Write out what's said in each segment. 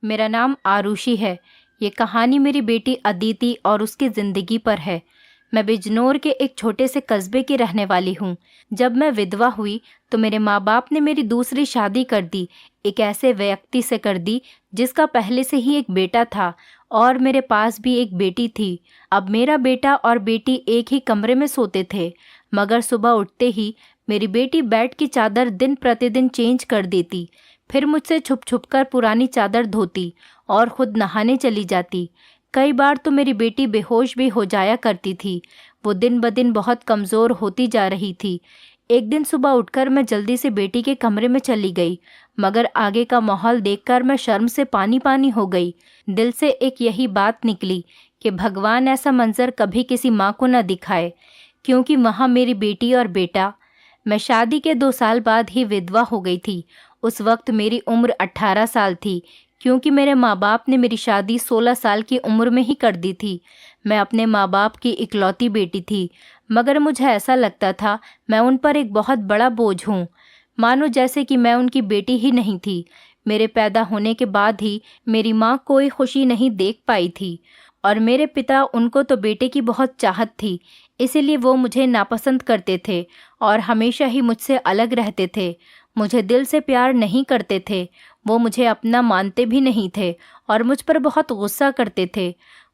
मेरा नाम आरुषि है। ये कहानी मेरी बेटी अदिति और उसकी ज़िंदगी पर है। मैं बिजनौर के एक छोटे से कस्बे की रहने वाली हूँ। जब मैं विधवा हुई तो मेरे माँ बाप ने मेरी दूसरी शादी कर दी। एक ऐसे व्यक्ति से कर दी जिसका पहले से ही एक बेटा था और मेरे पास भी एक बेटी थी। अब मेरा बेटा और बेटी एक ही कमरे में सोते थे, मगर सुबह उठते ही मेरी बेटी बेड की चादर दिन प्रतिदिन चेंज कर देती, फिर मुझसे छुप छुप कर पुरानी चादर धोती और खुद नहाने चली जाती। कई बार तो मेरी बेटी बेहोश भी हो जाया करती थी। वो दिन ब दिन बहुत कमज़ोर होती जा रही थी। एक दिन सुबह उठकर मैं जल्दी से बेटी के कमरे में चली गई, मगर आगे का माहौल देखकर मैं शर्म से पानी पानी हो गई। दिल से एक यही बात निकली कि भगवान ऐसा मंजर कभी किसी माँ को न दिखाए, क्योंकि वहाँ मेरी बेटी और बेटा। मैं शादी के 2 साल बाद ही विधवा हो गई थी। उस वक्त मेरी उम्र 18 साल थी, क्योंकि मेरे माँ बाप ने मेरी शादी 16 साल की उम्र में ही कर दी थी। मैं अपने माँ बाप की इकलौती बेटी थी, मगर मुझे ऐसा लगता था मैं उन पर एक बहुत बड़ा बोझ हूँ, मानो जैसे कि मैं उनकी बेटी ही नहीं थी। मेरे पैदा होने के बाद ही मेरी माँ कोई खुशी नहीं देख पाई थी और मेरे पिता, उनको तो बेटे की बहुत चाहत थी, इसीलिए वो मुझे नापसंद करते थे और हमेशा ही मुझसे अलग रहते थे। मुझे दिल से प्यार नहीं करते थे। वो मुझे अपना मानते भी नहीं थे और मुझ पर बहुत गुस्सा करते थे।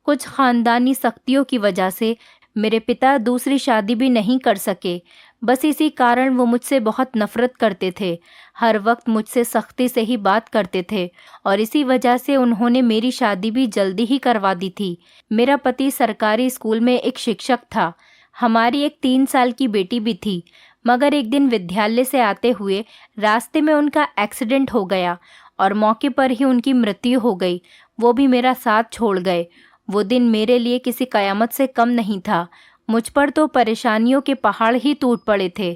कुछ ख़ानदानी सख्तियों की वजह से मेरे पिता दूसरी शादी भी नहीं कर सके। बस इसी कारण वो मुझसे बहुत नफ़रत करते थे। हर वक्त मुझसे सख्ती से ही बात करते थे और इसी वजह से उन्होंने मेरी शादी भी जल्दी ही करवा दी थी। मेरा पति सरकारी स्कूल में एक शिक्षक था। हमारी एक 3 साल की बेटी भी थी, मगर एक दिन विद्यालय से आते हुए रास्ते में उनका एक्सीडेंट हो गया और मौके पर ही उनकी मृत्यु हो गई। वो भी मेरा साथ छोड़ गए। वो दिन मेरे लिए किसी कयामत से कम नहीं था। मुझ पर तो परेशानियों के पहाड़ ही टूट पड़े थे।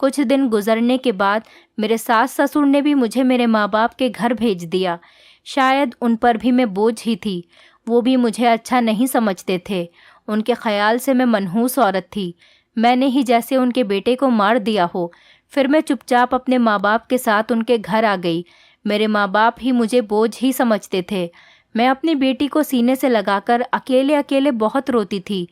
कुछ दिन गुजरने के बाद मेरे सास ससुर ने भी मुझे मेरे माँ बाप के घर भेज दिया। शायद उन पर भी मैं बोझ ही थी। वो भी मुझे अच्छा नहीं समझते थे। उनके ख्याल से मैं मनहूस औरत थी। मैंने ही जैसे उनके बेटे को मार दिया हो। फिर मैं चुपचाप अपने माँ बाप के साथ उनके घर आ गई। मेरे माँ बाप ही मुझे बोझ ही समझते थे। मैं अपनी बेटी को सीने से लगाकर अकेले अकेले बहुत रोती थी।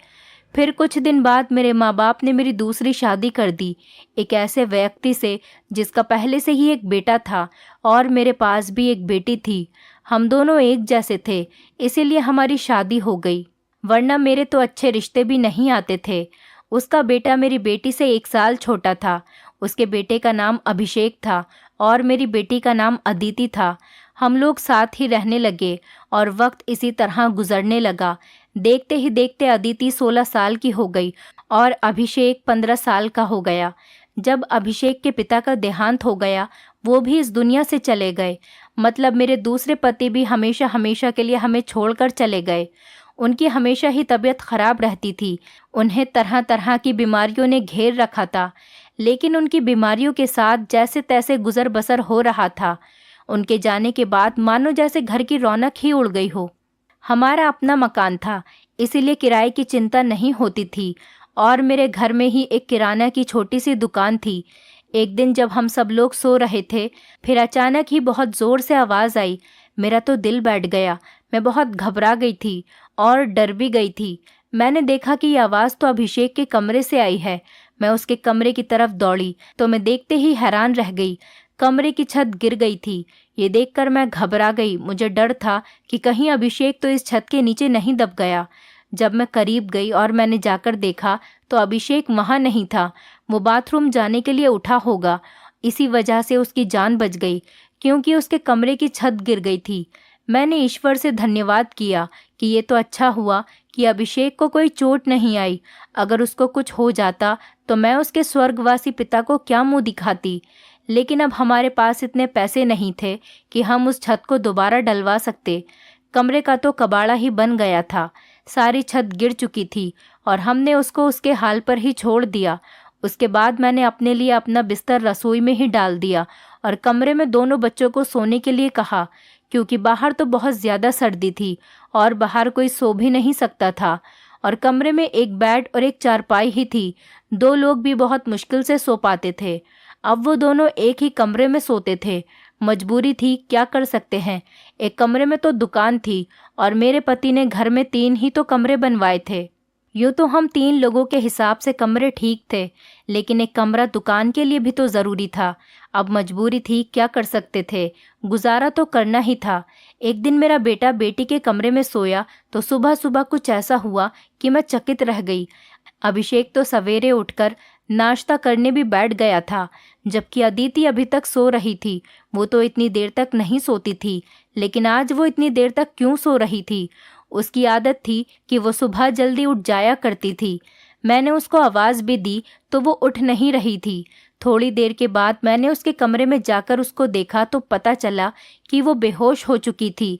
फिर कुछ दिन बाद मेरे माँ बाप ने मेरी दूसरी शादी कर दी, एक ऐसे व्यक्ति से जिसका पहले से ही एक बेटा था और मेरे पास भी एक बेटी थी। हम दोनों एक जैसे थे, इसीलिए हमारी शादी हो गई, वरना मेरे तो अच्छे रिश्ते भी नहीं आते थे। उसका बेटा मेरी बेटी से 1 साल छोटा था। उसके बेटे का नाम अभिषेक था और मेरी बेटी का नाम अदिति था। हम लोग साथ ही रहने लगे और वक्त इसी तरह गुजरने लगा। देखते ही देखते अदिति 16 साल की हो गई और अभिषेक 15 साल का हो गया। जब अभिषेक के पिता का देहांत हो गया, वो भी इस दुनिया से चले गए। मतलब मेरे दूसरे पति भी हमेशा हमेशा के लिए हमें छोड़कर चले गए। उनकी हमेशा ही तबीयत खराब रहती थी। उन्हें तरह तरह की बीमारियों ने घेर रखा था, लेकिन उनकी बीमारियों के साथ जैसे तैसे गुजर बसर हो रहा था। उनके जाने के बाद मानो जैसे घर की रौनक ही उड़ गई हो। हमारा अपना मकान था, इसीलिए किराए की चिंता नहीं होती थी और मेरे घर में ही एक किराना की छोटी सी दुकान थी। एक दिन जब हम सब लोग सो रहे थे, फिर अचानक ही बहुत ज़ोर से आवाज़ आई। मेरा तो दिल बैठ गया। मैं बहुत घबरा गई थी और डर भी गई थी। मैंने देखा कि ये आवाज़ तो अभिषेक के कमरे से आई है। मैं उसके कमरे की तरफ दौड़ी तो मैं देखते ही हैरान रह गई। कमरे की छत गिर गई थी। ये देखकर मैं घबरा गई। मुझे डर था कि कहीं अभिषेक तो इस छत के नीचे नहीं दब गया। जब मैं करीब गई और मैंने जाकर देखा तो अभिषेक वहाँ नहीं था। वो बाथरूम जाने के लिए उठा होगा, इसी वजह से उसकी जान बच गई, क्योंकि उसके कमरे की छत गिर गई थी। मैंने ईश्वर से धन्यवाद किया कि ये तो अच्छा हुआ कि अभिषेक को कोई चोट नहीं आई। अगर उसको कुछ हो जाता तो मैं उसके स्वर्गवासी पिता को क्या मुंह दिखाती। लेकिन अब हमारे पास इतने पैसे नहीं थे कि हम उस छत को दोबारा डलवा सकते। कमरे का तो कबाड़ा ही बन गया था। सारी छत गिर चुकी थी और हमने उसको उसके हाल पर ही छोड़ दिया। उसके बाद मैंने अपने लिए अपना बिस्तर रसोई में ही डाल दिया और कमरे में दोनों बच्चों को सोने के लिए कहा, क्योंकि बाहर तो बहुत ज़्यादा सर्दी थी और बाहर कोई सो भी नहीं सकता था। और कमरे में एक बेड और एक चारपाई ही थी। 2 लोग भी बहुत मुश्किल से सो पाते थे। अब वो दोनों एक ही कमरे में सोते थे। मजबूरी थी, क्या कर सकते हैं। एक कमरे में तो दुकान थी और मेरे पति ने घर में 3 ही तो कमरे बनवाए थे। यूँ तो हम 3 लोगों के हिसाब से कमरे ठीक थे, लेकिन एक कमरा दुकान के लिए भी तो ज़रूरी था। अब मजबूरी थी, क्या कर सकते थे, गुजारा तो करना ही था। एक दिन मेरा बेटा बेटी के कमरे में सोया तो सुबह सुबह कुछ ऐसा हुआ कि मैं चकित रह गई। अभिषेक तो सवेरे उठकर नाश्ता करने भी बैठ गया था, जबकि अदिति अभी तक सो रही थी। वो तो इतनी देर तक नहीं सोती थी, लेकिन आज वो इतनी देर तक क्यों सो रही थी? उसकी आदत थी कि वो सुबह जल्दी उठ जाया करती थी। मैंने उसको आवाज़ भी दी तो वो उठ नहीं रही थी। थोड़ी देर के बाद मैंने उसके कमरे में जाकर उसको देखा तो पता चला कि वो बेहोश हो चुकी थी।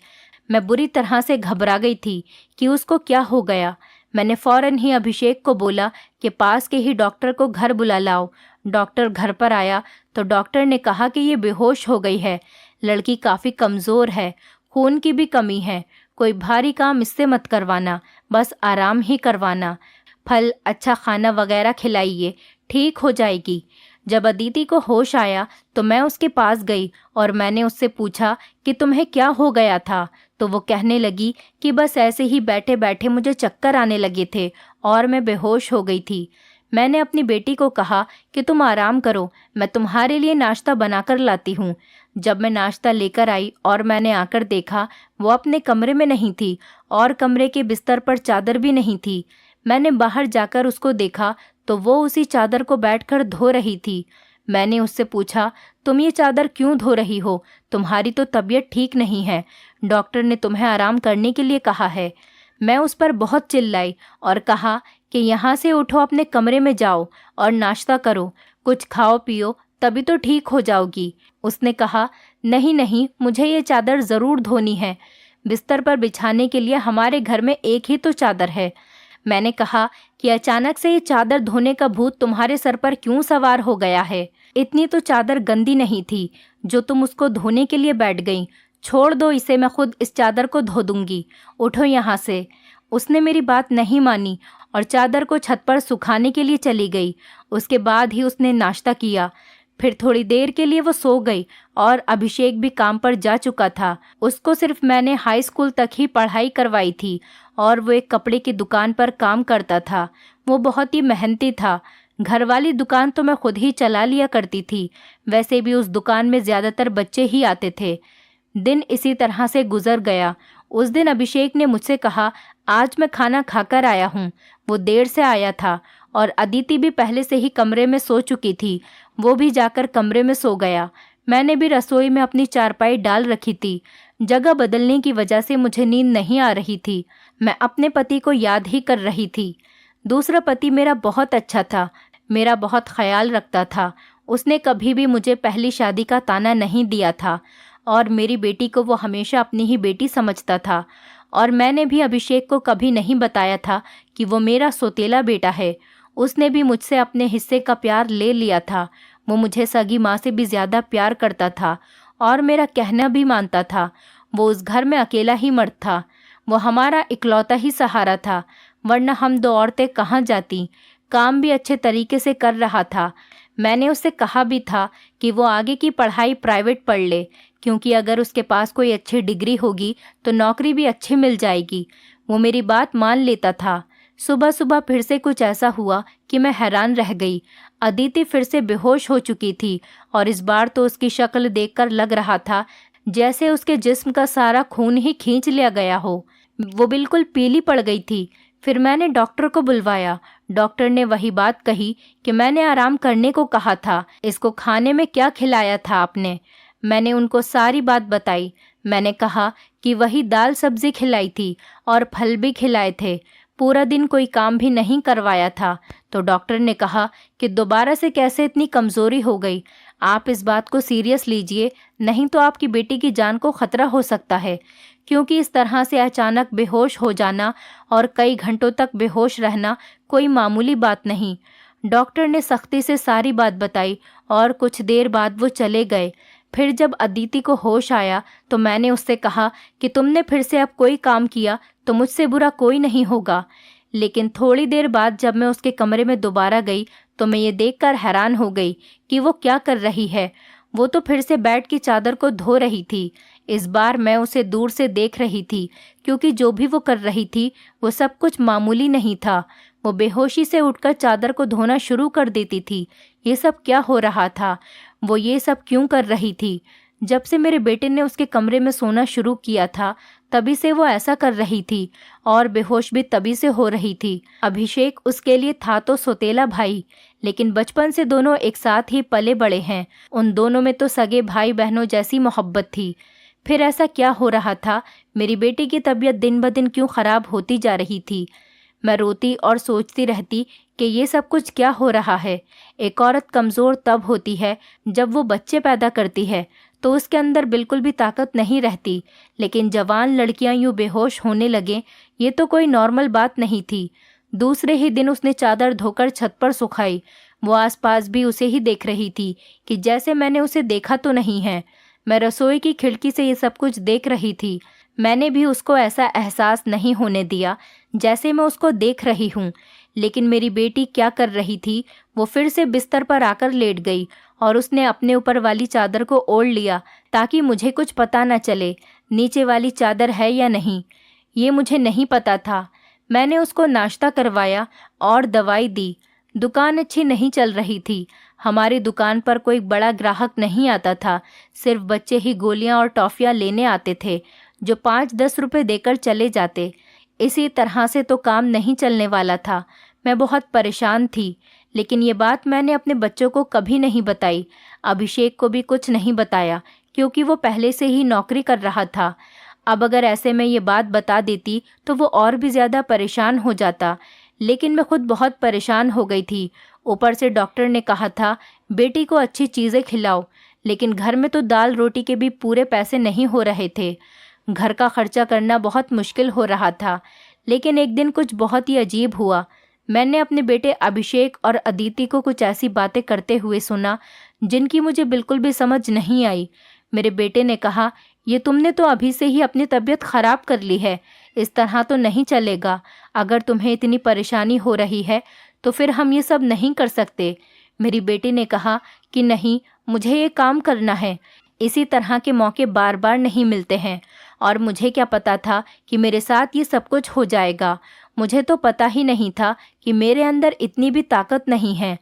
मैं बुरी तरह से घबरा गई थी कि उसको क्या हो गया। मैंने फौरन ही अभिषेक को बोला कि पास के ही डॉक्टर को घर बुला लाओ। डॉक्टर घर पर आया तो डॉक्टर ने कहा कि ये बेहोश हो गई है। लड़की काफ़ी कमज़ोर है, खून की भी कमी है। कोई भारी काम इससे मत करवाना, बस आराम ही करवाना। फल, अच्छा खाना वगैरह खिलाइए, ठीक हो जाएगी। जब अदिति को होश आया तो मैं उसके पास गई और मैंने उससे पूछा कि तुम्हें क्या हो गया था। तो वो कहने लगी कि बस ऐसे ही बैठे बैठे मुझे चक्कर आने लगे थे और मैं बेहोश हो गई थी। मैंने अपनी बेटी को कहा कि तुम आराम करो, मैं तुम्हारे लिए नाश्ता बनाकर लाती हूँ। जब मैं नाश्ता लेकर आई और मैंने आकर देखा, वो अपने कमरे में नहीं थी और कमरे के बिस्तर पर चादर भी नहीं थी। मैंने बाहर जाकर उसको देखा तो वो उसी चादर को बैठकर धो रही थी। मैंने उससे पूछा, तुम ये चादर क्यों धो रही हो? तुम्हारी तो तबीयत ठीक नहीं है, डॉक्टर ने तुम्हें आराम करने के लिए कहा है। मैं उस पर बहुत चिल्लाई और कहा कि यहाँ से उठो, अपने कमरे में जाओ और नाश्ता करो, कुछ खाओ पियो, तभी तो ठीक हो जाओगी। उसने कहा, नहीं नहीं, मुझे ये चादर ज़रूर धोनी है। बिस्तर पर बिछाने के लिए हमारे घर में एक ही तो चादर है। मैंने कहा कि अचानक से ये चादर धोने का भूत तुम्हारे सर पर क्यों सवार हो गया है? इतनी तो चादर गंदी नहीं थी जो तुम उसको धोने के लिए बैठ गई। छोड़ दो इसे, मैं खुद इस चादर को धो दूंगी, उठो यहाँ से। उसने मेरी बात नहीं मानी और चादर को छत पर सुखाने के लिए चली गई। उसके बाद ही उसने नाश्ता किया। फिर थोड़ी देर के लिए वो सो गई और अभिषेक भी काम पर जा चुका था। उसको सिर्फ मैंने हाई स्कूल तक ही पढ़ाई करवाई थी और वो एक कपड़े की दुकान पर काम करता था। वो बहुत ही मेहनती था। घर वाली दुकान तो मैं खुद ही चला लिया करती थी। वैसे भी उस दुकान में ज़्यादातर बच्चे ही आते थे। दिन इसी तरह से गुजर गया। उस दिन अभिषेक ने मुझसे कहा, आज मैं खाना खाकर आया हूँ। वो देर से आया था और अदिति भी पहले से ही कमरे में सो चुकी थी। वो भी जाकर कमरे में सो गया। मैंने भी रसोई में अपनी चारपाई डाल रखी थी। जगह बदलने की वजह से मुझे नींद नहीं आ रही थी। मैं अपने पति को याद ही कर रही थी। दूसरा पति मेरा बहुत अच्छा था, मेरा बहुत ख्याल रखता था। उसने कभी भी मुझे पहली शादी का ताना नहीं दिया था और मेरी बेटी को वो हमेशा अपनी ही बेटी समझता था। और मैंने भी अभिषेक को कभी नहीं बताया था कि वो मेरा सौतेला बेटा है। उसने भी मुझसे अपने हिस्से का प्यार ले लिया था। वो मुझे सगी माँ से भी ज़्यादा प्यार करता था और मेरा कहना भी मानता था। वो उस घर में अकेला ही मर्द था। वो हमारा इकलौता ही सहारा था, वरना हम 2 औरतें कहाँ जाती। काम भी अच्छे तरीके से कर रहा था। मैंने उससे कहा भी था कि वो आगे की पढ़ाई प्राइवेट पढ़ ले, क्योंकि अगर उसके पास कोई अच्छी डिग्री होगी तो नौकरी भी अच्छी मिल जाएगी। वो मेरी बात मान लेता था। सुबह सुबह फिर से कुछ ऐसा हुआ कि मैं हैरान रह गई। अदिति फिर से बेहोश हो चुकी थी और इस बार तो उसकी शक्ल देखकर लग रहा था जैसे उसके जिस्म का सारा खून ही खींच लिया गया हो। वो बिल्कुल पीली पड़ गई थी। फिर मैंने डॉक्टर को बुलवाया। डॉक्टर ने वही बात कही कि मैंने आराम करने को कहा था। इसको खाने में क्या खिलाया था आपने? मैंने उनको सारी बात बताई। मैंने कहा कि वही दाल सब्जी खिलाई थी और फल भी खिलाए थे। पूरा दिन कोई काम भी नहीं करवाया था। तो डॉक्टर ने कहा कि दोबारा से कैसे इतनी कमज़ोरी हो गई। आप इस बात को सीरियस लीजिए, नहीं तो आपकी बेटी की जान को खतरा हो सकता है, क्योंकि इस तरह से अचानक बेहोश हो जाना और कई घंटों तक बेहोश रहना कोई मामूली बात नहीं। डॉक्टर ने सख्ती से सारी बात बताई और कुछ देर बाद वो चले गए। फिर जब अदिति को होश आया तो मैंने उससे कहा कि तुमने फिर से अब कोई काम किया तो मुझसे बुरा कोई नहीं होगा। लेकिन थोड़ी देर बाद जब मैं उसके कमरे में दोबारा गई तो मैं ये देखकर हैरान हो गई कि वो क्या कर रही है। वो तो फिर से बैठ के चादर को धो रही थी। इस बार मैं उसे दूर से देख रही थी, क्योंकि जो भी वो कर रही थी वो सब कुछ मामूली नहीं था। वो बेहोशी से उठकर चादर को धोना शुरू कर देती थी। ये सब क्या हो रहा था? वो ये सब क्यों कर रही थी? जब से मेरे बेटे ने उसके कमरे में सोना शुरू किया था, तभी से वो ऐसा कर रही थी, और बेहोश भी तभी से हो रही थी। अभिषेक उसके लिए था तो सौतेला भाई, लेकिन बचपन से दोनों एक साथ ही पले बड़े हैं। उन दोनों में तो सगे भाई बहनों जैसी मोहब्बत थी। फिर ऐसा क्या हो रहा था? मेरी बेटी की तबीयत दिन ब दिन क्यों खराब होती जा रही थी? मैं रोती और सोचती रहती कि ये सब कुछ क्या हो रहा है। एक औरत कमज़ोर तब होती है जब वो बच्चे पैदा करती है, तो उसके अंदर बिल्कुल भी ताकत नहीं रहती। लेकिन जवान लड़कियां यूँ बेहोश होने लगें, ये तो कोई नॉर्मल बात नहीं थी। दूसरे ही दिन उसने चादर धोकर छत पर सुखाई। वो आसपास भी उसे ही देख रही थी कि जैसे मैंने उसे देखा तो नहीं है। मैं रसोई की खिड़की से ये सब कुछ देख रही थी। मैंने भी उसको ऐसा एहसास नहीं होने दिया जैसे मैं उसको देख रही हूँ। लेकिन मेरी बेटी क्या कर रही थी? वो फिर से बिस्तर पर आकर लेट गई और उसने अपने ऊपर वाली चादर को ओढ़ लिया, ताकि मुझे कुछ पता न चले नीचे वाली चादर है या नहीं। ये मुझे नहीं पता था। मैंने उसको नाश्ता करवाया और दवाई दी। दुकान अच्छी नहीं चल रही थी। हमारी दुकान पर कोई बड़ा ग्राहक नहीं आता था। सिर्फ बच्चे ही गोलियां और टॉफियां लेने आते थे, जो 5-10 रुपए देकर चले जाते। इसी तरह से तो काम नहीं चलने वाला था। मैं बहुत परेशान थी, लेकिन ये बात मैंने अपने बच्चों को कभी नहीं बताई। अभिषेक को भी कुछ नहीं बताया, क्योंकि वो पहले से ही नौकरी कर रहा था। अब अगर ऐसे में ये बात बता देती तो वो और भी ज़्यादा परेशान हो जाता। लेकिन मैं खुद बहुत परेशान हो गई थी। ऊपर से डॉक्टर ने कहा था बेटी को अच्छी चीज़ें खिलाओ, लेकिन घर में तो दाल रोटी के भी पूरे पैसे नहीं हो रहे थे। घर का खर्चा करना बहुत मुश्किल हो रहा था। लेकिन एक दिन कुछ बहुत ही अजीब हुआ। मैंने अपने बेटे अभिषेक और अदिति को कुछ ऐसी बातें करते हुए सुना जिनकी मुझे बिल्कुल भी समझ नहीं आई। मेरे बेटे ने कहा, ये तुमने तो अभी से ही अपनी तबीयत खराब कर ली है। इस तरह तो नहीं चलेगा। अगर तुम्हें इतनी परेशानी हो रही है तो फिर हम ये सब नहीं कर सकते। मेरी बेटी ने कहा कि नहीं, मुझे ये काम करना है। इसी तरह के मौके बार बार नहीं मिलते हैं, और मुझे क्या पता था कि मेरे साथ ये सब कुछ हो जाएगा। मुझे तो पता ही नहीं था कि मेरे अंदर इतनी भी ताकत नहीं है।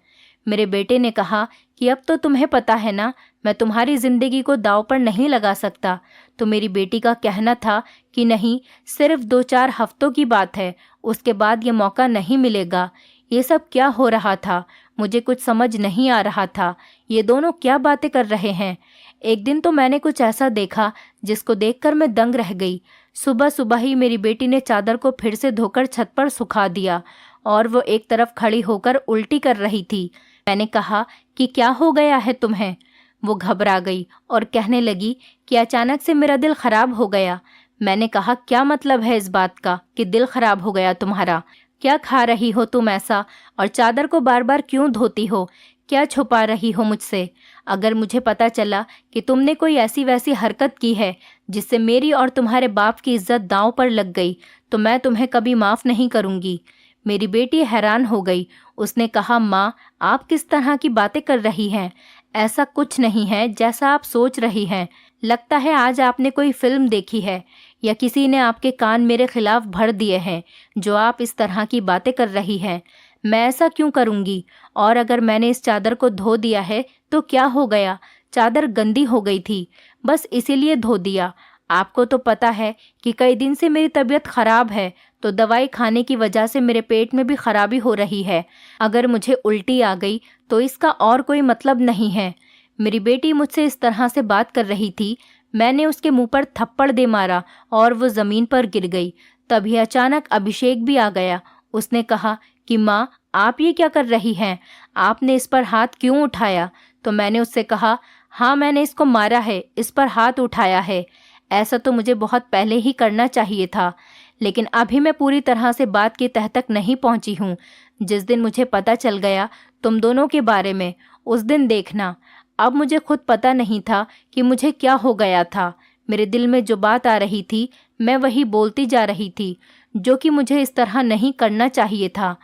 मेरे बेटे ने कहा कि अब तो तुम्हें पता है ना, मैं तुम्हारी ज़िंदगी को दांव पर नहीं लगा सकता। तो मेरी बेटी का कहना था कि नहीं, सिर्फ 2-4 हफ्तों की बात है, उसके बाद ये मौका नहीं मिलेगा। ये सब क्या हो रहा था? मुझे कुछ समझ नहीं आ रहा था। ये दोनों क्या बातें कर रहे हैं? एक दिन तो मैंने कुछ ऐसा देखा जिसको देखकर मैं दंग रह गई। सुबह सुबह ही मेरी बेटी ने चादर को फिर से धोकर छत पर सुखा दिया, और वो एक तरफ खड़ी होकर उल्टी कर रही थी। मैंने कहा कि क्या हो गया है तुम्हें? वो घबरा गई और कहने लगी कि अचानक से मेरा दिल खराब हो गया। मैंने कहा, क्या मतलब है इस बात का कि दिल खराब हो गया तुम्हारा? क्या खा रही हो तुम ऐसा, और चादर को बार बार क्यों धोती हो? क्या छुपा रही हो मुझसे? अगर मुझे पता चला कि तुमने कोई ऐसी वैसी हरकत की है जिससे मेरी और तुम्हारे बाप की इज्जत दांव पर लग गई, तो मैं तुम्हें कभी माफ़ नहीं करूँगी। मेरी बेटी हैरान हो गई। उसने कहा, माँ, आप किस तरह की बातें कर रही हैं? ऐसा कुछ नहीं है जैसा आप सोच रही हैं। लगता है आज आपने कोई फिल्म देखी है, या किसी ने आपके कान मेरे खिलाफ भर दिए हैं, जो आप इस तरह की बातें कर रही हैं। मैं ऐसा क्यों करूँगी? और अगर मैंने इस चादर को धो दिया है तो क्या हो गया? चादर गंदी हो गई थी, बस इसीलिए धो दिया। आपको तो पता है कि कई दिन से मेरी तबीयत खराब है, तो दवाई खाने की वजह से मेरे पेट में भी खराबी हो रही है। अगर मुझे उल्टी आ गई तो इसका और कोई मतलब नहीं है। मेरी बेटी मुझसे इस तरह से बात कर रही थी। मैंने उसके मुंह पर थप्पड़ दे मारा और वो ज़मीन पर गिर गई। तभी अचानक अभिषेक भी आ गया। उसने कहा कि माँ, आप ये क्या कर रही हैं? आपने इस पर हाथ क्यों उठाया? तो मैंने उससे कहा, हाँ, मैंने इसको मारा है, इस पर हाथ उठाया है। ऐसा तो मुझे बहुत पहले ही करना चाहिए था, लेकिन अभी मैं पूरी तरह से बात की तह तक नहीं पहुंची हूँ। जिस दिन मुझे पता चल गया तुम दोनों के बारे में, उस दिन देखना। अब मुझे खुद पता नहीं था कि मुझे क्या हो गया था। मेरे दिल में जो बात आ रही थी मैं वही बोलती जा रही थी, जो कि मुझे इस तरह नहीं करना चाहिए था।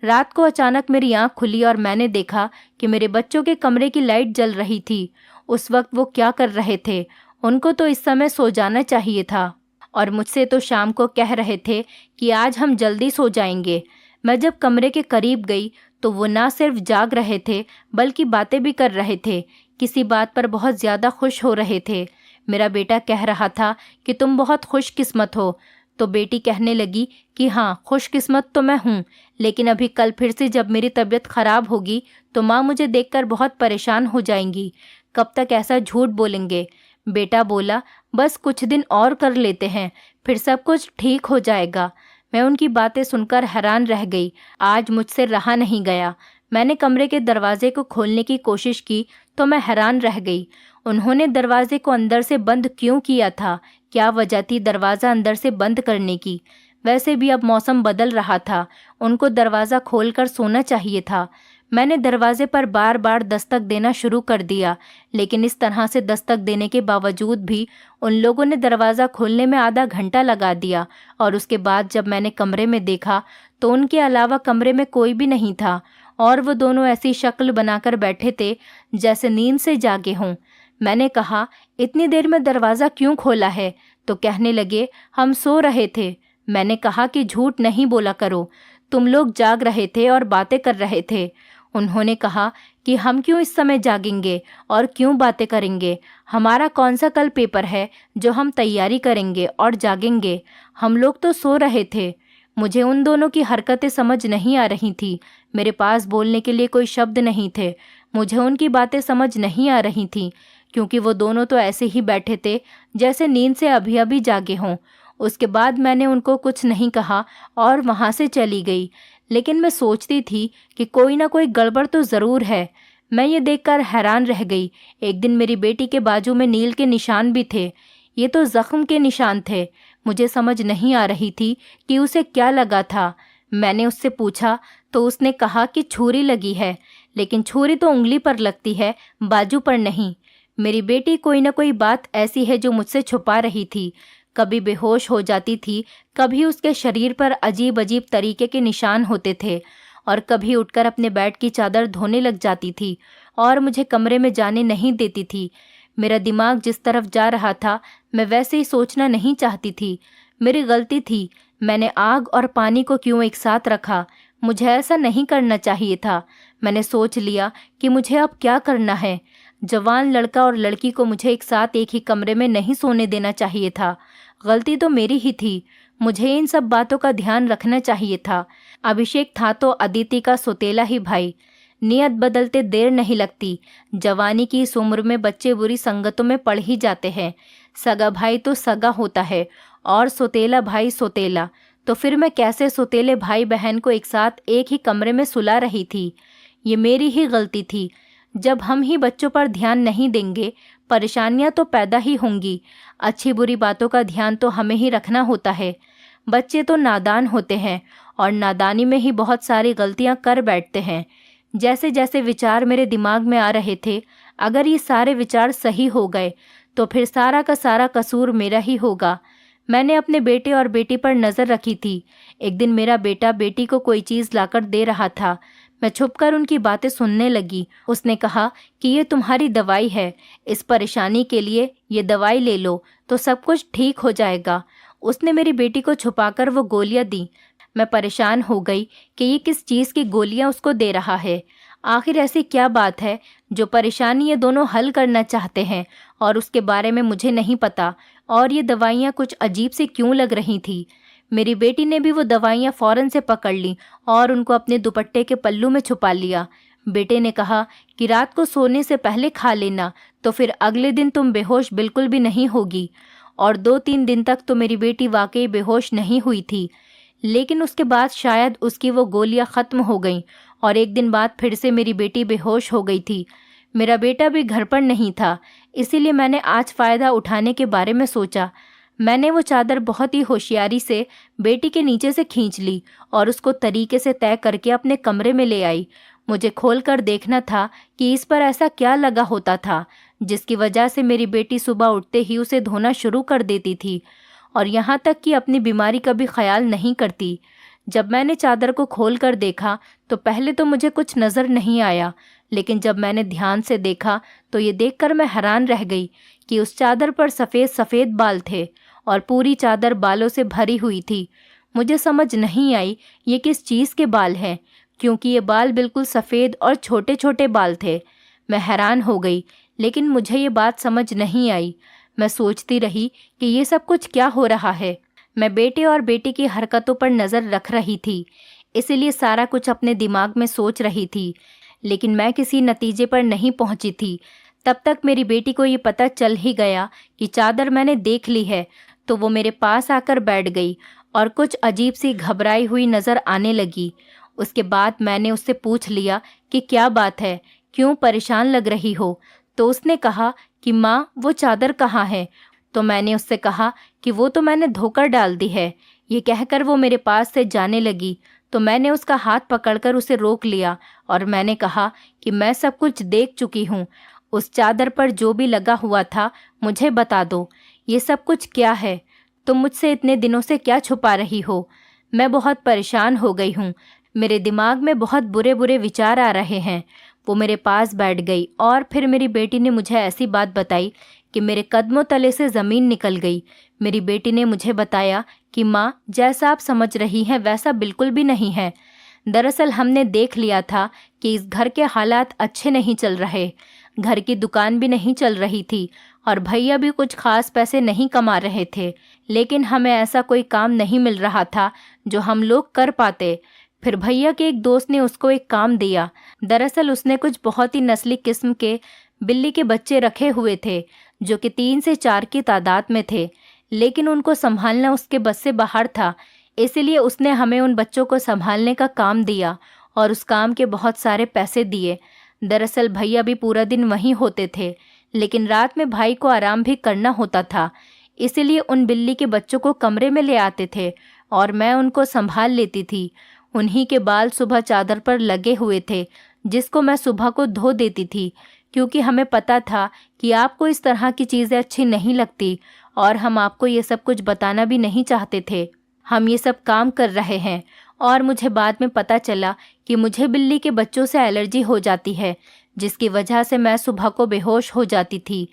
रात को अचानक मेरी आँख खुली और मैंने देखा कि मेरे बच्चों के कमरे की लाइट जल रही थी। उस वक्त वो क्या कर रहे थे? उनको तो इस समय सो जाना चाहिए था, और मुझसे तो शाम को कह रहे थे कि आज हम जल्दी सो जाएंगे। मैं जब कमरे के करीब गई तो वो ना सिर्फ जाग रहे थे बल्कि बातें भी कर रहे थे। किसी बात पर बहुत ज़्यादा खुश हो रहे थे। मेरा बेटा कह रहा था कि तुम बहुत खुशकिस्मत हो, तो बेटी कहने लगी कि हाँ, खुशकिस्मत तो मैं हूँ, लेकिन अभी कल फिर से जब मेरी तबीयत ख़राब होगी तो माँ मुझे देखकर बहुत परेशान हो जाएंगी। कब तक ऐसा झूठ बोलेंगे? बेटा बोला, बस कुछ दिन और कर लेते हैं, फिर सब कुछ ठीक हो जाएगा। मैं उनकी बातें सुनकर हैरान रह गई। आज मुझसे रहा नहीं गया। मैंने कमरे के दरवाजे को खोलने की कोशिश की तो मैं हैरान रह गई। उन्होंने दरवाजे को अंदर से बंद क्यों किया था? क्या वजह थी दरवाज़ा अंदर से बंद करने की? वैसे भी अब मौसम बदल रहा था, उनको दरवाज़ा खोलकर सोना चाहिए था। मैंने दरवाजे पर बार बार दस्तक देना शुरू कर दिया, लेकिन इस तरह से दस्तक देने के बावजूद भी उन लोगों ने दरवाज़ा खोलने में आधा घंटा लगा दिया। और उसके बाद जब मैंने कमरे में देखा तो उनके अलावा कमरे में कोई भी नहीं था, और वो दोनों ऐसी शक्ल बनाकर बैठे थे जैसे नींद से जागे हों। मैंने कहा, इतनी देर में दरवाज़ा क्यों खोला है? तो कहने लगे, हम सो रहे थे। मैंने कहा कि झूठ नहीं बोला करो, तुम लोग जाग रहे थे और बातें कर रहे थे। उन्होंने कहा कि हम क्यों इस समय जागेंगे और क्यों बातें करेंगे? हमारा कौन सा कल पेपर है जो हम तैयारी करेंगे और जागेंगे? हम लोग तो सो रहे थे। मुझे उन दोनों की हरकतें समझ नहीं आ रही थी। मेरे पास बोलने के लिए कोई शब्द नहीं थे। मुझे उनकी बातें समझ नहीं आ रही थी, क्योंकि वो दोनों तो ऐसे ही बैठे थे जैसे नींद से अभी अभी जागे हों। उसके बाद मैंने उनको कुछ नहीं कहा और वहाँ से चली गई। लेकिन मैं सोचती थी कि कोई ना कोई गड़बड़ तो ज़रूर है। मैं ये देखकर हैरान रह गई। एक दिन मेरी बेटी के बाजू में नील के निशान भी थे। ये तो ज़ख्म के निशान थे। मुझे समझ नहीं आ रही थी कि उसे क्या लगा था। मैंने उससे पूछा तो उसने कहा कि छुरी लगी है, लेकिन छुरी तो उंगली पर लगती है, बाजू पर नहीं। मेरी बेटी कोई ना कोई बात ऐसी है जो मुझसे छुपा रही थी। कभी बेहोश हो जाती थी, कभी उसके शरीर पर अजीब अजीब तरीके के निशान होते थे, और कभी उठकर अपने बेड की चादर धोने लग जाती थी और मुझे कमरे में जाने नहीं देती थी। मेरा दिमाग जिस तरफ जा रहा था मैं वैसे ही सोचना नहीं चाहती थी। मेरी गलती थी। मैंने आग और पानी को क्यों एक साथ रखा? मुझे ऐसा नहीं करना चाहिए था। मैंने सोच लिया कि मुझे अब क्या करना है। जवान लड़का और लड़की को मुझे एक साथ एक ही कमरे में नहीं सोने देना चाहिए था। गलती तो मेरी ही थी। मुझे इन सब बातों का ध्यान रखना चाहिए था। अभिषेक था तो अदिति का सौतेला ही भाई। नियत बदलते देर नहीं लगती। जवानी की इस उम्र में बच्चे बुरी संगतों में पड़ ही जाते हैं। सगा भाई तो सगा होता है और सौतेला भाई सौतेला। तो फिर मैं कैसे सौतेले भाई बहन को एक साथ एक ही कमरे में सुला रही थी? ये मेरी ही गलती थी। जब हम ही बच्चों पर ध्यान नहीं देंगे, परेशानियां तो पैदा ही होंगी। अच्छी बुरी बातों का ध्यान तो हमें ही रखना होता है। बच्चे तो नादान होते हैं और नादानी में ही बहुत सारी गलतियां कर बैठते हैं। जैसे जैसे विचार मेरे दिमाग में आ रहे थे, अगर ये सारे विचार सही हो गए तो फिर सारा का सारा कसूर मेरा ही होगा। मैंने अपने बेटे और बेटी पर नज़र रखी थी। एक दिन मेरा बेटा बेटी को कोई चीज़ लाकर दे रहा था। मैं छुपकर उनकी बातें सुनने लगी। उसने कहा कि ये तुम्हारी दवाई है, इस परेशानी के लिए ये दवाई ले लो तो सब कुछ ठीक हो जाएगा। उसने मेरी बेटी को छुपाकर वो गोलियां दी। मैं परेशान हो गई कि ये किस चीज़ की गोलियां उसको दे रहा है। आखिर ऐसी क्या बात है जो परेशानी ये दोनों हल करना चाहते हैं और उसके बारे में मुझे नहीं पता, और ये दवाइयाँ कुछ अजीब सी क्यों लग रही थी। मेरी बेटी ने भी वो दवाइयाँ फ़ौरन से पकड़ ली और उनको अपने दुपट्टे के पल्लू में छुपा लिया। बेटे ने कहा कि रात को सोने से पहले खा लेना, तो फिर अगले दिन तुम बेहोश बिल्कुल भी नहीं होगी। और 2-3 दिन तक तो मेरी बेटी वाकई बेहोश नहीं हुई थी, लेकिन उसके बाद शायद उसकी वो गोलियां ख़त्म हो गईं और एक दिन बाद फिर से मेरी बेटी बेहोश हो गई थी। मेरा बेटा भी घर पर नहीं था, इसीलिए मैंने आज फ़ायदा उठाने के बारे में सोचा। मैंने वो चादर बहुत ही होशियारी से बेटी के नीचे से खींच ली और उसको तरीके से तय करके अपने कमरे में ले आई। मुझे खोलकर देखना था कि इस पर ऐसा क्या लगा होता था जिसकी वजह से मेरी बेटी सुबह उठते ही उसे धोना शुरू कर देती थी और यहाँ तक कि अपनी बीमारी का भी ख्याल नहीं करती। जब मैंने चादर को खोलकर देखा तो पहले तो मुझे कुछ नज़र नहीं आया, लेकिन जब मैंने ध्यान से देखा तो ये देखकर मैं हैरान रह गई कि उस चादर पर सफ़ेद सफ़ेद बाल थे और पूरी चादर बालों से भरी हुई थी। मुझे समझ नहीं आई ये किस चीज़ के बाल हैं, क्योंकि ये बाल बिल्कुल सफ़ेद और छोटे छोटे बाल थे। मैं हैरान हो गई, लेकिन मुझे ये बात समझ नहीं आई। मैं सोचती रही कि ये सब कुछ क्या हो रहा है। मैं बेटे और बेटी की हरकतों पर नज़र रख रही थी, इसीलिए सारा कुछ अपने दिमाग में सोच रही थी, लेकिन मैं किसी नतीजे पर नहीं पहुंची थी। तब तक मेरी बेटी को ये पता चल ही गया कि चादर मैंने देख ली है, तो वो मेरे पास आकर बैठ गई और कुछ अजीब सी घबराई हुई नज़र आने लगी। उसके बाद मैंने उससे पूछ लिया कि क्या बात है, क्यों परेशान लग रही हो। तो उसने कहा कि माँ, वो चादर कहाँ है। तो मैंने उससे कहा कि वो तो मैंने धोकर डाल दी है। ये कहकर वो मेरे पास से जाने लगी, तो मैंने उसका हाथ पकड़कर उसे रोक लिया और मैंने कहा कि मैं सब कुछ देख चुकी हूँ। उस चादर पर जो भी लगा हुआ था मुझे बता दो, ये सब कुछ क्या है? तुम मुझसे इतने दिनों से क्या छुपा रही हो? मैं बहुत परेशान हो गई हूँ, मेरे दिमाग में बहुत बुरे बुरे विचार आ रहे हैं। वो मेरे पास बैठ गई और फिर मेरी बेटी ने मुझे ऐसी बात बताई कि मेरे कदमों तले से ज़मीन निकल गई। मेरी बेटी ने मुझे बताया कि माँ, जैसा आप समझ रही हैं वैसा बिल्कुल भी नहीं है। दरअसल हमने देख लिया था कि इस घर के हालात अच्छे नहीं चल रहे। घर की दुकान भी नहीं चल रही थी और भैया भी कुछ खास पैसे नहीं कमा रहे थे, लेकिन हमें ऐसा कोई काम नहीं मिल रहा था जो हम लोग कर पाते। फिर भैया के एक दोस्त ने उसको एक काम दिया। दरअसल उसने कुछ बहुत ही नस्ली किस्म के बिल्ली के बच्चे रखे हुए थे, जो कि 3 से 4 की तादाद में थे, लेकिन उनको संभालना उसके बस से बाहर था। इसलिए उसने हमें उन बच्चों को संभालने का काम दिया और उस काम के बहुत सारे पैसे दिए। दरअसल भैया भी पूरा दिन वहीं होते थे, लेकिन रात में भाई को आराम भी करना होता था, इसीलिए उन बिल्ली के बच्चों को कमरे में ले आते थे और मैं उनको संभाल लेती थी। उन्हीं के बाल सुबह चादर पर लगे हुए थे, जिसको मैं सुबह को धो देती थी, क्योंकि हमें पता था कि आपको इस तरह की चीज़ें अच्छी नहीं लगती और हम आपको ये सब कुछ बताना भी नहीं चाहते थे। हम ये सब काम कर रहे हैं और मुझे बाद में पता चला कि मुझे बिल्ली के बच्चों से एलर्जी हो जाती है, जिसकी वजह से मैं सुबह को बेहोश हो जाती थी।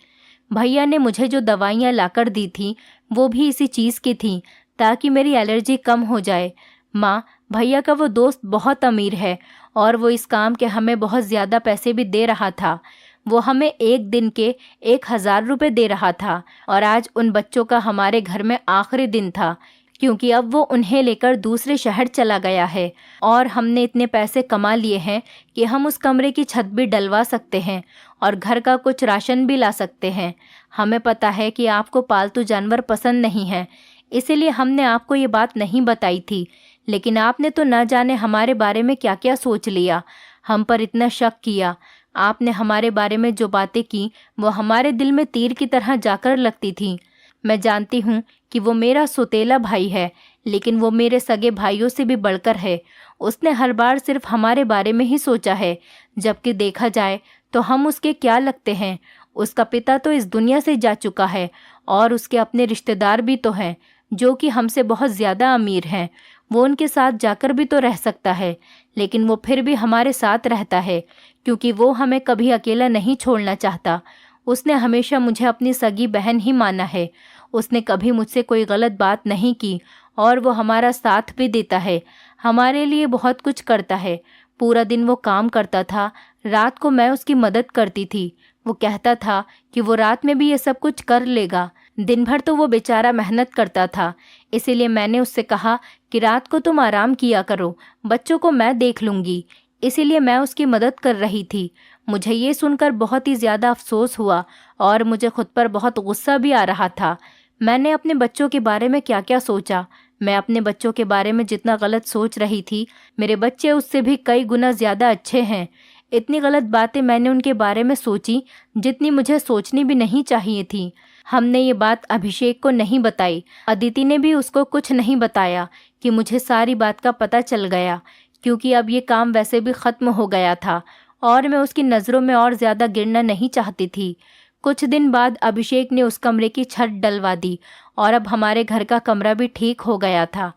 भैया ने मुझे जो दवाइयाँ लाकर दी थी वो भी इसी चीज़ की थी, ताकि मेरी एलर्जी कम हो जाए। माँ, भैया का वो दोस्त बहुत अमीर है और वो इस काम के हमें बहुत ज़्यादा पैसे भी दे रहा था। वो हमें एक दिन के 1000 रुपये दे रहा था और आज उन बच्चों का हमारे घर में आखिरी दिन था, क्योंकि अब वो उन्हें लेकर दूसरे शहर चला गया है और हमने इतने पैसे कमा लिए हैं कि हम उस कमरे की छत भी डलवा सकते हैं और घर का कुछ राशन भी ला सकते हैं। हमें पता है कि आपको पालतू जानवर पसंद नहीं हैं, इसीलिए हमने आपको ये बात नहीं बताई थी, लेकिन आपने तो न जाने हमारे बारे में क्या क्या सोच लिया, हम पर इतना शक किया। आपने हमारे बारे में जो बातें की वो हमारे दिल में तीर की तरह जाकर लगती थीं। मैं जानती हूँ कि वो मेरा सौतेला भाई है, लेकिन वो मेरे सगे भाइयों से भी बढ़कर है। उसने हर बार सिर्फ हमारे बारे में ही सोचा है, जबकि देखा जाए तो हम उसके क्या लगते हैं। उसका पिता तो इस दुनिया से जा चुका है और उसके अपने रिश्तेदार भी तो हैं, जो कि हमसे बहुत ज़्यादा अमीर हैं। वो उनके साथ जाकर भी तो रह सकता है, लेकिन वो फिर भी हमारे साथ रहता है, क्योंकि वो हमें कभी अकेला नहीं छोड़ना चाहता। उसने हमेशा मुझे अपनी सगी बहन ही माना है। उसने कभी मुझसे कोई गलत बात नहीं की और वो हमारा साथ भी देता है, हमारे लिए बहुत कुछ करता है। पूरा दिन वो काम करता था, रात को मैं उसकी मदद करती थी। वो कहता था कि वो रात में भी ये सब कुछ कर लेगा। दिन भर तो वो बेचारा मेहनत करता था, इसीलिए मैंने उससे कहा कि रात को तुम आराम किया करो, बच्चों को मैं देख लूँगी। इसीलिए मैं उसकी मदद कर रही थी। मुझे ये सुनकर बहुत ही ज़्यादा अफसोस हुआ और मुझे खुद पर बहुत गुस्सा भी आ रहा था। मैंने अपने बच्चों के बारे में क्या क्या सोचा। मैं अपने बच्चों के बारे में जितना गलत सोच रही थी, मेरे बच्चे उससे भी कई गुना ज़्यादा अच्छे हैं। इतनी गलत बातें मैंने उनके बारे में सोची जितनी मुझे सोचनी भी नहीं चाहिए थी। हमने ये बात अभिषेक को नहीं बताई। अदिति ने भी उसको कुछ नहीं बताया कि मुझे सारी बात का पता चल गया, क्योंकि अब ये काम वैसे भी ख़त्म हो गया था और मैं उसकी नज़रों में और ज़्यादा गिरना नहीं चाहती थी। कुछ दिन बाद अभिषेक ने उस कमरे की छत डलवा दी और अब हमारे घर का कमरा भी ठीक हो गया था।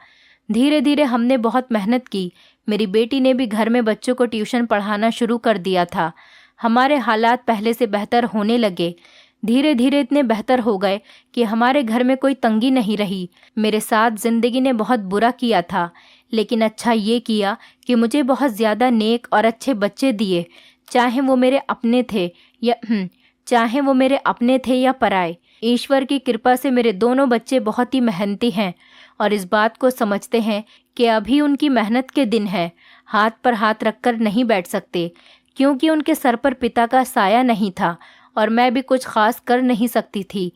धीरे धीरे हमने बहुत मेहनत की। मेरी बेटी ने भी घर में बच्चों को ट्यूशन पढ़ाना शुरू कर दिया था। हमारे हालात पहले से बेहतर होने लगे। धीरे धीरे इतने बेहतर हो गए कि हमारे घर में कोई तंगी नहीं रही। मेरे साथ ज़िंदगी ने बहुत बुरा किया था, लेकिन अच्छा ये किया कि मुझे बहुत ज़्यादा नेक और अच्छे बच्चे दिए, चाहे वो मेरे अपने थे या पराए। ईश्वर की कृपा से मेरे दोनों बच्चे बहुत ही मेहनती हैं और इस बात को समझते हैं कि अभी उनकी मेहनत के दिन हैं। हाथ पर हाथ रखकर नहीं बैठ सकते, क्योंकि उनके सर पर पिता का साया नहीं था और मैं भी कुछ खास कर नहीं सकती थी।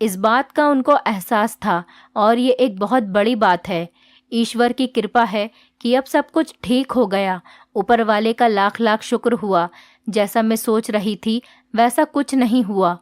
इस बात का उनको एहसास था और ये एक बहुत बड़ी बात है। ईश्वर की कृपा है कि अब सब कुछ ठीक हो गया। ऊपर वाले का लाख लाख शुक्र हुआ। जैसा मैं सोच रही थी वैसा कुछ नहीं हुआ,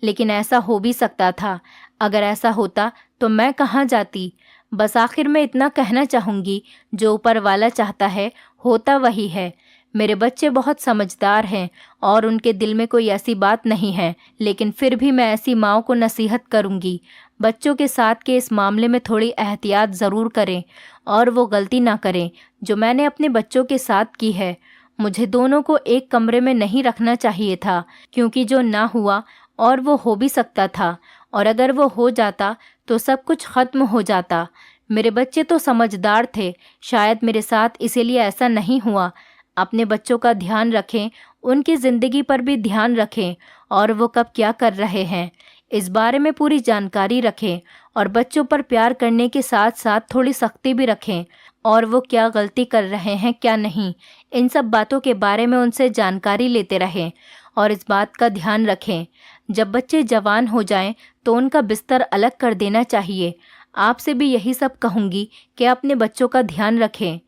लेकिन ऐसा हो भी सकता था। अगर ऐसा होता तो मैं कहाँ जाती। बस आखिर में इतना कहना चाहूँगी, जो ऊपर वाला चाहता है होता वही है। मेरे बच्चे बहुत समझदार हैं और उनके दिल में कोई ऐसी बात नहीं है, लेकिन फिर भी मैं ऐसी माँओं को नसीहत करूँगी, बच्चों के साथ के इस मामले में थोड़ी एहतियात ज़रूर करें और वो गलती ना करें जो मैंने अपने बच्चों के साथ की है। मुझे दोनों को एक कमरे में नहीं रखना चाहिए था, क्योंकि जो ना हुआ और वो हो भी सकता था, और अगर वो हो जाता तो सब कुछ ख़त्म हो जाता। मेरे बच्चे तो समझदार थे, शायद मेरे साथ इसीलिए ऐसा नहीं हुआ। अपने बच्चों का ध्यान रखें, उनकी ज़िंदगी पर भी ध्यान रखें और वो कब क्या कर रहे हैं इस बारे में पूरी जानकारी रखें, और बच्चों पर प्यार करने के साथ साथ थोड़ी सख्ती भी रखें, और वो क्या गलती कर रहे हैं क्या नहीं, इन सब बातों के बारे में उनसे जानकारी लेते रहें और इस बात का ध्यान रखें। जब बच्चे जवान हो जाएं तो उनका बिस्तर अलग कर देना चाहिए। आपसे भी यही सब कहूँगी कि अपने बच्चों का ध्यान रखें।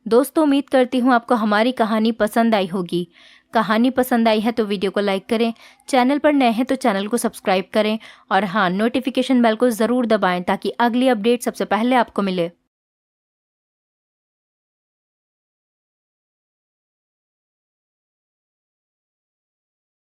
दोस्तों, उम्मीद करती हूँ आपको हमारी कहानी पसंद आई होगी। कहानी पसंद आई है तो वीडियो को लाइक करें, चैनल पर नए हैं तो चैनल को सब्सक्राइब करें और हाँ, नोटिफिकेशन बेल को ज़रूर दबाएं ताकि अगली अपडेट सबसे पहले आपको मिले।